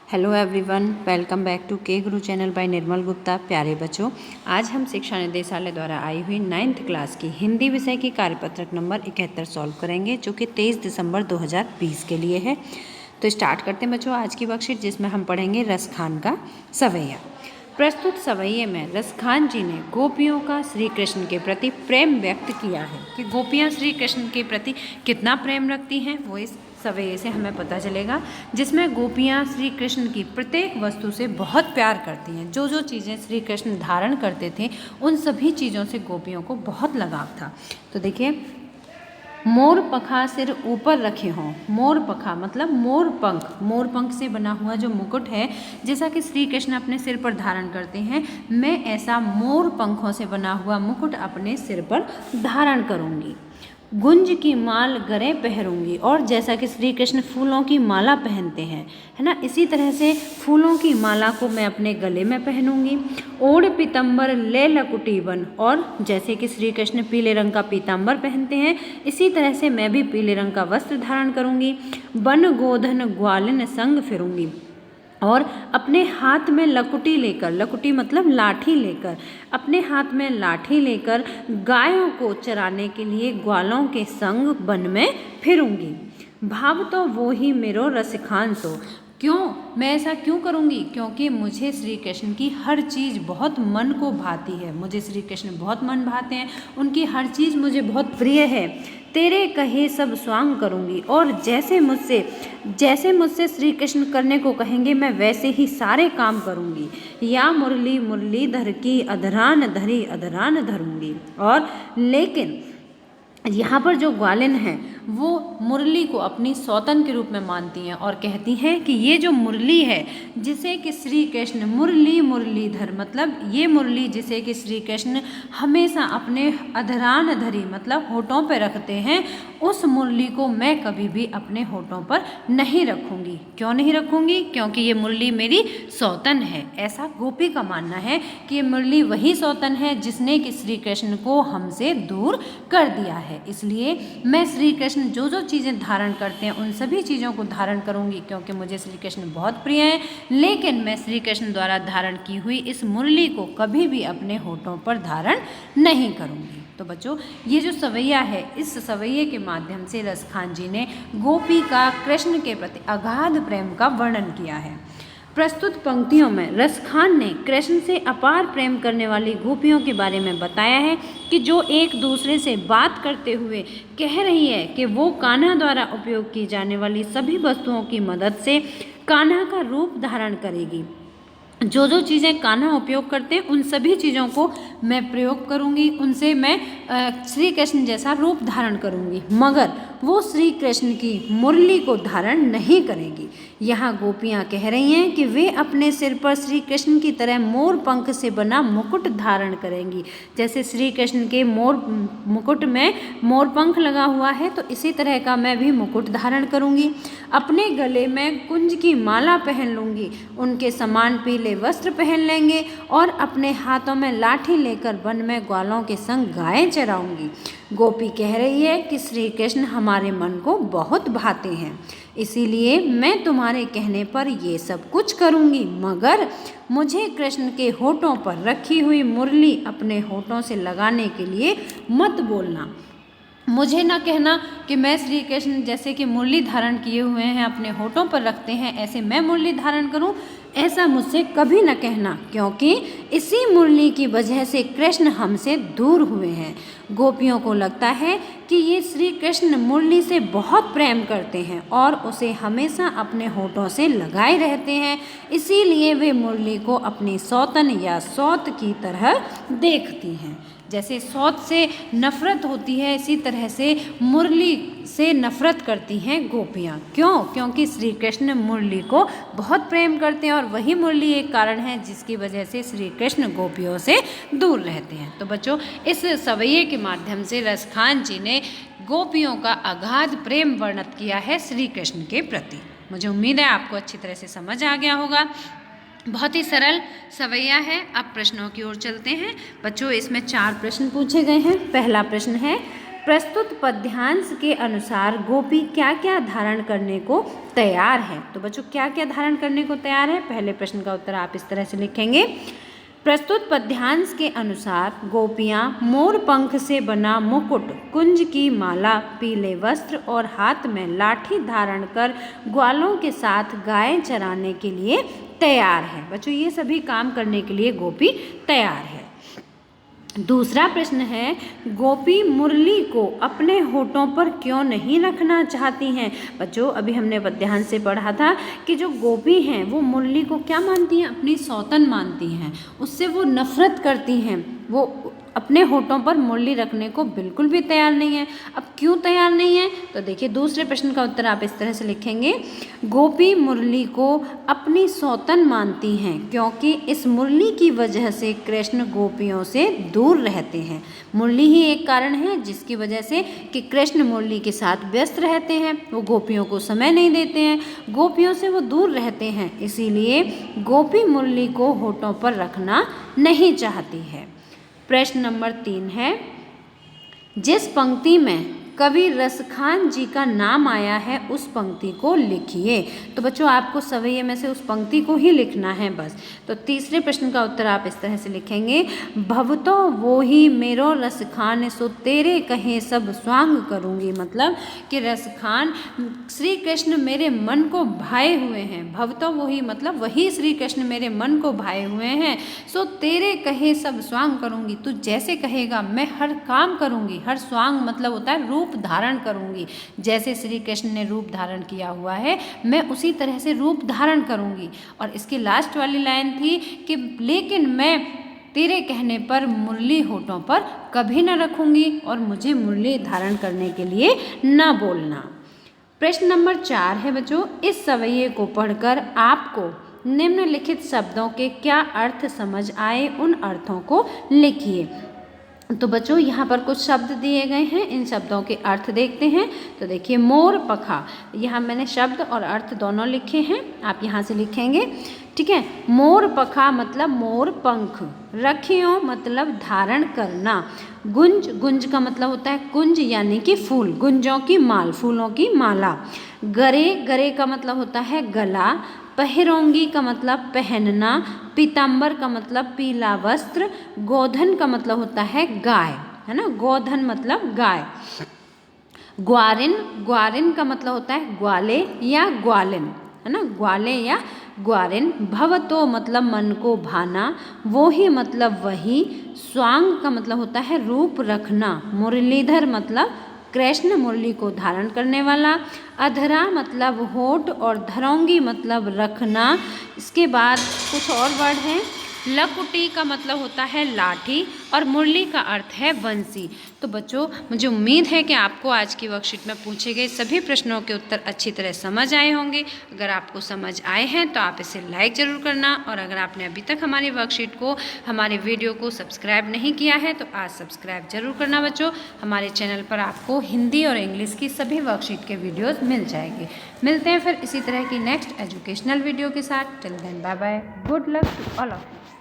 Hello everyone, welcome back to K Guru channel bye निर्मल गुप्ता। प्यारे बच्चों, आज हम शिक्षा निदेशालय द्वारा आई हुई 9th क्लास की हिंदी विषय की कार्यपत्रक नंबर 71 सॉल्व करेंगे, जो कि 23 दिसंबर 2020 के लिए है। तो स्टार्ट करते हैं बच्चों आज की वर्कशीट, जिसमें हम पढ़ेंगे रसखान का सवैया। प्रस्तुत सवैये में रसखान जी ने गोपियों का श्री कृष्ण के प्रति प्रेम व्यक्त किया है कि गोपियाँ श्री कृष्ण के प्रति कितना प्रेम रखती हैं, वो इस सवैये से हमें पता चलेगा। जिसमें गोपियाँ श्री कृष्ण की प्रत्येक वस्तु से बहुत प्यार करती हैं। जो जो चीज़ें श्री कृष्ण धारण करते थे उन सभी चीज़ों से गोपियों को बहुत लगाव था। तो देखिए, मोर पखा सिर ऊपर रखे हों। मोर पखा मतलब मोर पंख, मोर पंख से बना हुआ जो मुकुट है, जैसा कि श्री कृष्ण अपने सिर पर धारण करते हैं, मैं ऐसा मोर पंखों से बना हुआ मुकुट अपने सिर पर धारण करूँगी। गुंज की माल गरे पहनूंगी, और जैसा कि श्री कृष्ण फूलों की माला पहनते हैं, है ना, इसी तरह से फूलों की माला को मैं अपने गले में पहनूंगी। ओढ़ पीतम्बर ले लकुटी बन, और जैसे कि श्री कृष्ण पीले रंग का पीताम्बर पहनते हैं, इसी तरह से मैं भी पीले रंग का वस्त्र धारण करूंगी। बन गोधन ग्वालिन संग फिरूंगी, और अपने हाथ में लकुटी लेकर, लकुटी मतलब लाठी लेकर, अपने हाथ में लाठी लेकर गायों को चराने के लिए ग्वालों के संग वन में फिरूंगी। भाव तो वो ही मेरो रसखान सो। क्यों मैं ऐसा क्यों करूंगी? क्योंकि मुझे श्री कृष्ण की हर चीज़ बहुत मन को भाती है। मुझे श्री कृष्ण बहुत मन भाते हैं, उनकी हर चीज़ मुझे बहुत प्रिय है। तेरे कहे सब स्वांग करूंगी, और जैसे मुझसे श्री कृष्ण करने को कहेंगे मैं वैसे ही सारे काम करूंगी। या मुरली मुरलीधर की अधरान धरी अधरान धरूंगी। और लेकिन यहाँ पर जो ग्वालिन है वो मुरली को अपनी सौतन के रूप में मानती हैं और कहती हैं कि ये जो मुरली है, जिसे कि श्री कृष्ण मुरली मुरलीधर मतलब ये मुरली जिसे कि श्री कृष्ण हमेशा अपने अधरान धरी मतलब होठों पर रखते हैं, उस मुरली को मैं कभी भी अपने होठों पर नहीं रखूंगी। क्यों नहीं रखूंगी? क्योंकि ये मुरली मेरी सौतन है। ऐसा गोपी का मानना है कि ये मुरली वही सौतन है जिसने कि श्री कृष्ण को हमसे दूर कर दिया है। इसलिए मैं श्री कृष्ण जो जो चीज़ें धारण करते हैं उन सभी चीज़ों को धारण करूंगी, क्योंकि मुझे श्री कृष्ण बहुत प्रिय हैं। लेकिन मैं श्री कृष्ण द्वारा धारण की हुई इस मुरली को कभी भी अपने होठों पर धारण नहीं करूंगी। तो बच्चों, ये जो सवैया है, इस सवैये के माध्यम से रसखान जी ने गोपी का कृष्ण के प्रति अगाध प्रेम का वर्णन किया है। प्रस्तुत पंक्तियों में रसखान ने कृष्ण से अपार प्रेम करने वाली गोपियों के बारे में बताया है कि जो एक दूसरे से बात करते हुए कह रही है कि वो कान्हा द्वारा उपयोग की जाने वाली सभी वस्तुओं की मदद से कान्हा का रूप धारण करेगी। जो जो चीज़ें कान्हा उपयोग करते हैं उन सभी चीज़ों को मैं प्रयोग करूंगी, उनसे मैं श्री कृष्ण जैसा रूप धारण करूंगी, मगर वो श्री कृष्ण की मुरली को धारण नहीं करेंगी। यहाँ गोपियाँ कह रही हैं कि वे अपने सिर पर श्री कृष्ण की तरह मोर पंख से बना मुकुट धारण करेंगी। जैसे श्री कृष्ण के मुकुट में मोर पंख लगा हुआ है, तो इसी तरह का मैं भी मुकुट धारण करूंगी। अपने गले में कुंज की माला पहन लूंगी, उनके समान पीले वस्त्र पहन लेंगे, और अपने हाथों में लाठी लेकर वन में ग्वालों के संग गायें चराऊंगी। गोपी कह रही है कि श्री कृष्ण हमारे मन को बहुत भाते हैं, इसीलिए मैं तुम्हारे कहने पर ये सब कुछ करूंगी, मगर मुझे कृष्ण के होठों पर रखी हुई मुरली अपने होठों से लगाने के लिए मत बोलना। मुझे ना कहना कि मैं श्री कृष्ण जैसे कि मुरली धारण किए हुए हैं अपने होठों पर रखते हैं, ऐसे मैं मुरली धारण करूं, ऐसा मुझसे कभी न कहना, क्योंकि इसी मुरली की वजह से कृष्ण हमसे दूर हुए हैं। गोपियों को लगता है कि ये श्री कृष्ण मुरली से बहुत प्रेम करते हैं और उसे हमेशा अपने होठों से लगाए रहते हैं, इसीलिए वे मुरली को अपनी सौतन या सौत की तरह देखती हैं। जैसे सौत से नफरत होती है, इसी तरह से मुरली से नफरत करती हैं गोपियाँ। क्यों? क्योंकि श्री कृष्ण मुरली को बहुत प्रेम करते हैं, और वही मुरली एक कारण है जिसकी वजह से श्री कृष्ण गोपियों से दूर रहते हैं। तो बच्चों, इस सवैये के माध्यम से रसखान जी ने गोपियों का अगाध प्रेम वर्णित किया है श्री कृष्ण के प्रति। मुझे उम्मीद है आपको अच्छी तरह से समझ आ गया होगा। बहुत ही सरल सवैया है। अब प्रश्नों की ओर चलते हैं। बच्चों, इसमें 4 प्रश्न पूछे गए हैं। पहला प्रश्न है, प्रस्तुत पद्यांश के अनुसार गोपी क्या क्या धारण करने को तैयार है। तो बच्चों क्या क्या धारण करने को तैयार है, पहले प्रश्न का उत्तर आप इस तरह से लिखेंगे। प्रस्तुत पद्यांश के अनुसार गोपियाँ मोर पंख से बना मुकुट, कुंज की माला, पीले वस्त्र और हाथ में लाठी धारण कर ग्वालों के साथ गाय चराने के लिए तैयार है। बच्चों ये सभी काम करने के लिए गोपी तैयार है। दूसरा प्रश्न है, गोपी मुरली को अपने होठों पर क्यों नहीं रखना चाहती हैं। बच्चों अभी हमने पद्यांश से पढ़ा था कि जो गोपी हैं वो मुरली को क्या मानती हैं, अपनी सौतन मानती हैं, उससे वो नफरत करती हैं, वो अपने होठों पर मुरली रखने को बिल्कुल भी तैयार नहीं है। अब क्यों तैयार नहीं है, तो देखिए दूसरे प्रश्न का उत्तर आप इस तरह से लिखेंगे। गोपी मुरली को अपनी सौतन मानती हैं क्योंकि इस मुरली की वजह से कृष्ण गोपियों से दूर रहते हैं। मुरली ही एक कारण है जिसकी वजह से कि कृष्ण मुरली के साथ व्यस्त रहते हैं, वो गोपियों को समय नहीं देते हैं, गोपियों से वो दूर रहते हैं, इसीलिए गोपी मुरली को होठों पर रखना नहीं चाहती है। प्रश्न नंबर 3 है, जिस पंक्ति में कवि रसखान जी का नाम आया है उस पंक्ति को लिखिए। तो बच्चों आपको सवैये में से उस पंक्ति को ही लिखना है बस। तो तीसरे प्रश्न का उत्तर आप इस तरह से लिखेंगे। भवतो वो ही मेरो रसखान सो तेरे कहे सब स्वांग करूँगी। मतलब कि रसखान श्री कृष्ण मेरे मन को भाए हुए हैं। भवतो वो ही मतलब वही श्री कृष्ण मेरे मन को भाए हुए हैं। सो तेरे कहे सब स्वांग करूँगी, तू जैसे कहेगा मैं हर काम करूँगी। हर स्वांग मतलब होता है रूप धारण करूंगी, जैसे श्री कृष्ण ने रूप धारण किया हुआ है मैं उसी तरह से रूप धारण करूंगी। और इसकी लास्ट वाली लाइन थी कि लेकिन मैं तेरे कहने पर मुरली होठों पर कभी न रखूंगी और मुझे मुरली धारण करने के लिए न बोलना। प्रश्न नंबर 4 है बच्चों, इस सवैये को पढ़कर आपको निम्नलिखित शब्दों के क्या अर्थ समझ आए उन अर्थों को लिखिए। तो बच्चों यहाँ पर कुछ शब्द दिए गए हैं, इन शब्दों के अर्थ देखते हैं। तो देखिए मोर पखा, यहाँ मैंने शब्द और अर्थ दोनों लिखे हैं, आप यहाँ से लिखेंगे, ठीक है। मोर पखा मतलब मोर पंख, रखियो मतलब धारण करना, गुंज, गुंज का मतलब होता है कुंज यानी कि फूल, गुंजों की माल, फूलों की माला। गरे, गरे का मतलब होता है गला। पहरोंगी का मतलब पहनना। पीताम्बर का मतलब पीला वस्त्र। गोधन का मतलब होता है गाय, है ना, गोधन मतलब गाय। ग्वारिन, ग्वारिन का मतलब होता है ग्वाले या ग्वालिन, है ना, ग्वाले या ग्वारिन। भवतो मतलब मन को भाना, वो ही मतलब वही। स्वांग का मतलब होता है रूप रखना। मुरलीधर मतलब कृष्ण मुरली को धारण करने वाला। अधरा मतलब होठ और धरोंगी मतलब रखना। इसके बाद कुछ और वर्ड हैं। लकुटी का मतलब होता है लाठी और मुरली का अर्थ है बंसी। तो बच्चों मुझे उम्मीद है कि आपको आज की वर्कशीट में पूछे गए सभी प्रश्नों के उत्तर अच्छी तरह समझ आए होंगे। अगर आपको समझ आए हैं तो आप इसे लाइक ज़रूर करना, और अगर आपने अभी तक हमारी वर्कशीट को, हमारे वीडियो को सब्सक्राइब नहीं किया है तो आज सब्सक्राइब जरूर करना बच्चों। हमारे चैनल पर आपको हिंदी और इंग्लिश की सभी वर्कशीट के वीडियोज़ मिल जाएंगे। मिलते हैं फिर इसी तरह की नेक्स्ट एजुकेशनल वीडियो के साथ। Till then bye bye, good luck to all of you.